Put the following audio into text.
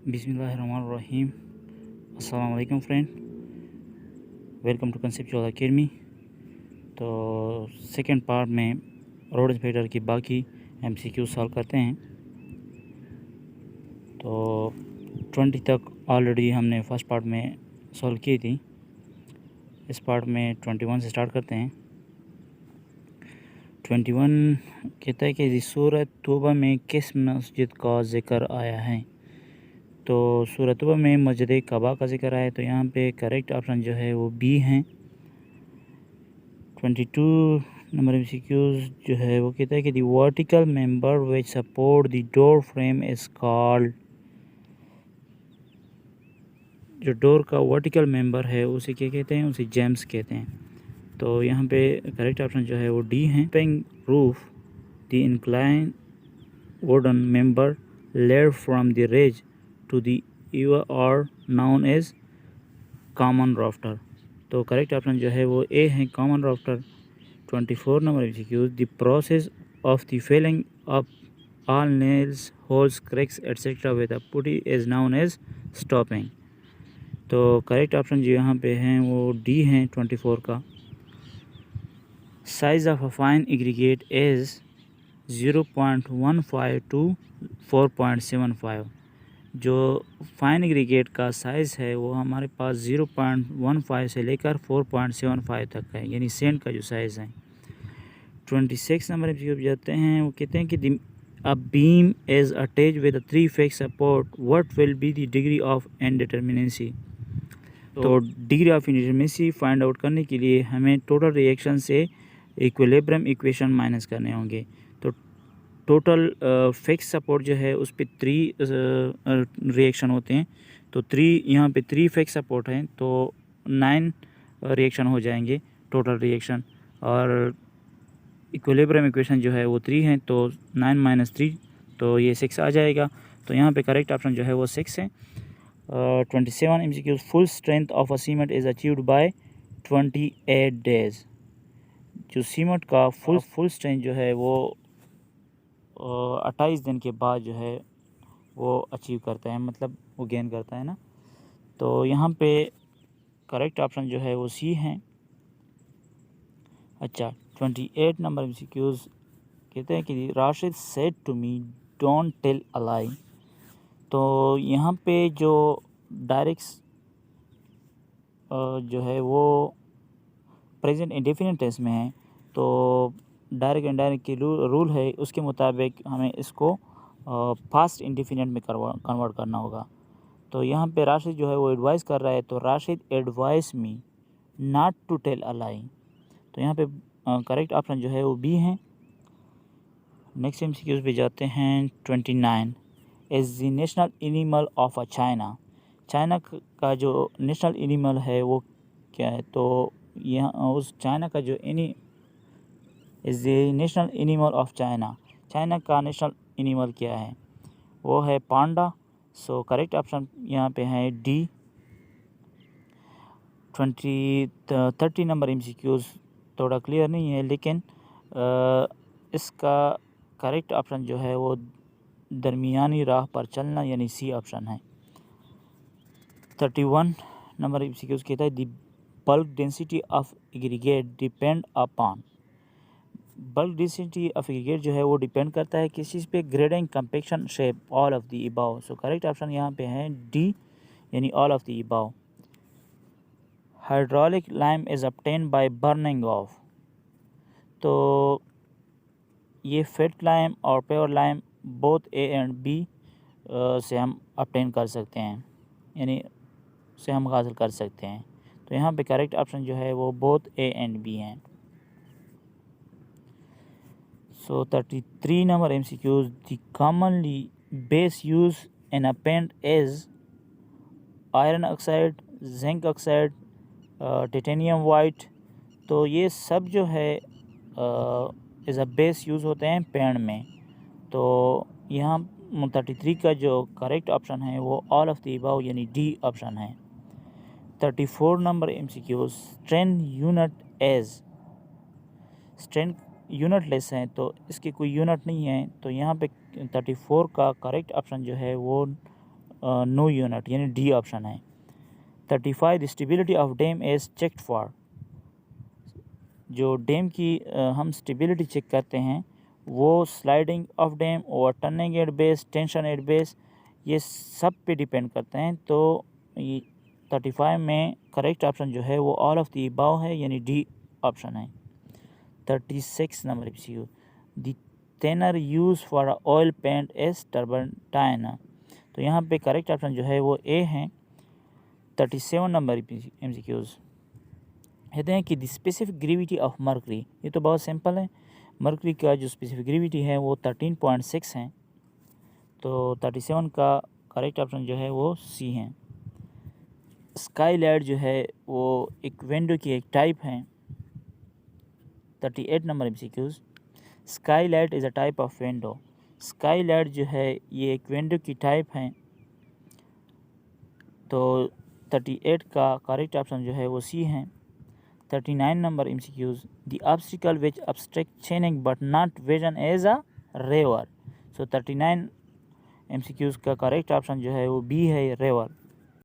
बिस्मिल्लाहिर्रहमानिर्रहीम। अस्सलाम वालेकुम friend, welcome to conceptual academy. तो सेकंड पार्ट में रोड इंस्पेक्टर की बाकी एमसीक्यू सॉल्व करते हैं। तो 20 तक ऑलरेडी हमने फर्स्ट पार्ट में सॉल्व की थी। इस पार्ट में 21 से स्टार्ट करते हैं। 21 कहता है कि सूरत तौबा में किस मस्जिद का ज़िक्र आया है। तो सूरत तौबा में मस्जिद कबा का ज़िक्र आया है, तो यहाँ पे करेक्ट ऑप्शन जो है वो बी हैं। 22 नंबर एमसीक्यूज़ जो है वो कहता है कि the vertical member which support the door frame is called. जो डोर का वर्टिकल मेंबर है उसे क्या कहते हैं, उसे जैम्स कहते हैं। तो यहाँ पे करेक्ट ऑप्शन जो है वो डी है। पेंग roof the incline wooden member laid from the ridge to the eave और नाउन एज कॉमन राफ्टर। तो करेक्ट ऑप्शन जो है वो ए है, common rafter. 24 number MCQs the process of the filling up all nails holes cracks etcetera with a putty is known as stopping. तो correct option जो यहाँ पे हैं वो डी हैं 24 का। Size of a fine aggregate is 0.15 to 4.75। जो fine aggregate का साइज़ है वो हमारे पास 0.15 से लेकर 4.75 तक है, यानी सेंट का जो साइज़ है। 26 नंबर पे जाते हैं। वो कहते हैं कि a beam is attach with 3 fix support, what will be the degree of indeterminacy. तो degree of indeterminacy find out करने के लिए हमें टोटल रिएक्शन से इक्विलिब्रियम इक्वेशन माइनस करने होंगे। तो टोटल फिक्स सपोर्ट जो है उस पर 3 रिएक्शन होते हैं। तो 3 यहाँ पे 3 फिक्स सपोर्ट हैं, तो 9 रिएक्शन हो जाएंगे टोटल रिएक्शन। और इक्विलिब्रियम इक्वेशन जो है वो 3 हैं, तो 9 माइनस 3 तो ये 6 आ जाएगा। तो यहाँ पे करेक्ट ऑप्शन जो है वो 6 है। 27 MCQ full strength of a cement is achieved by 28 days. जो सीमेंट का फुल स्ट्रेंथ जो है वो 28 दिन के बाद जो है वो अचीव करता है, मतलब वो गेन करता है ना। तो यहाँ पे करेक्ट ऑप्शन जो है वो सी है। अच्छा, 28 नंबर एमसीक्यूज़ कहते हैं कि Rashid said to me don't tell a lie. तो यहाँ पे जो डायरेक्ट जो है वो प्रेजेंट इंडेफिनिट टेंस में है, तो डायरेक्ट इनडायरेक्ट की रूल है, उसके मुताबिक हमें इसको फास्ट इंडेफिनिट में कन्वर्ट करना होगा। तो यहाँ पे राशिद जो है वो एडवाइस कर रहा है, तो Rashid advice me not to tell a lie. तो यहाँ पे करेक्ट ऑप्शन जो है वो बी है। नेक्स्ट एमसीक्यूज़ पे जाते हैं। 29 is the national animal of a China. China का जो नेशनल एनिमल है वो क्या है। तो यहाँ उस चाइना का जो is the national animal of China, China का नेशनल एनिमल क्या है, वो है पांडा। सो करेक्ट ऑप्शन यहाँ पे है डी। 30 नंबर एमसीक्यूज़ थोड़ा क्लियर नहीं है, लेकिन इसका करेक्ट ऑप्शन जो है वो दरमियानी राह पर चलना, यानी सी ऑप्शन है। 31 नंबर एमसीक्यूज़ कहता है the bulk density of aggregate depend upon. Bulk density of aggregate जो है वो डिपेंड करता है किस चीज़ पे, grading, compaction, shape, all of the above. So correct option यहाँ पे है डी, यानी all of the above. Hydraulic lime is obtained by burning of. तो ये फेट लाइम और pure lime both A and B से हम ऑब्टेन कर सकते हैं, यानी से हम हासिल कर सकते हैं। तो यहाँ पे करेक्ट ऑप्शन जो है वो बोथ ए एंड बी हैं। So 33 number MCQs the commonly base use in a paint is iron oxide, zinc oxide, titanium white. तो ये सब जो है एज अ बेस यूज़ होते हैं पेंट में। तो यहाँ 33 का जो करेक्ट ऑप्शन है वो ऑल ऑफ द अबव, यानी डी ऑप्शन है। 34 number MCQs strain unit as. Strain unitless हैं, तो इसकी कोई यूनिट नहीं है। तो यहाँ पे 34 का करेक्ट ऑप्शन जो है वो नो यूनिट, यानी डी ऑप्शन है। 35 the stability of dam is checked for, जो डैम की हम स्टेबिलिटी चेक करते हैं वो sliding of dam, overturning at base, tension at base, ये सब पे डिपेंड करते हैं। तो ये 35 में करेक्ट ऑप्शन जो है वो ऑल ऑफ द अबव है, यानी डी ऑप्शन है। 36 number MCQ, the thinner use for oil paint is turpentine, तो यहाँ पे करेक्ट ऑप्शन जो है वो ए है। 37 नंबर MCQs कहते हैं कि the specific gravity of mercury, ये तो बहुत सिंपल है, मर्करी का जो स्पेसिफिक ग्रेविटी है वो 13.6 है। तो 37 का करेक्ट ऑप्शन जो है वो सी है। स्काईलाइट जो है वो एक विंडो की एक टाइप है। 38 number MCQs, Skylight is a type of window, Skylight जो है ये एक विंडो की टाइप है। तो 38 का करेक्ट ऑप्शन जो है वो सी है। 39 number MCQs, the obstacle which obstruct chaining but not vision as a river, so 39 MCQs का करेक्ट ऑप्शन जो है वो बी है, रेवर।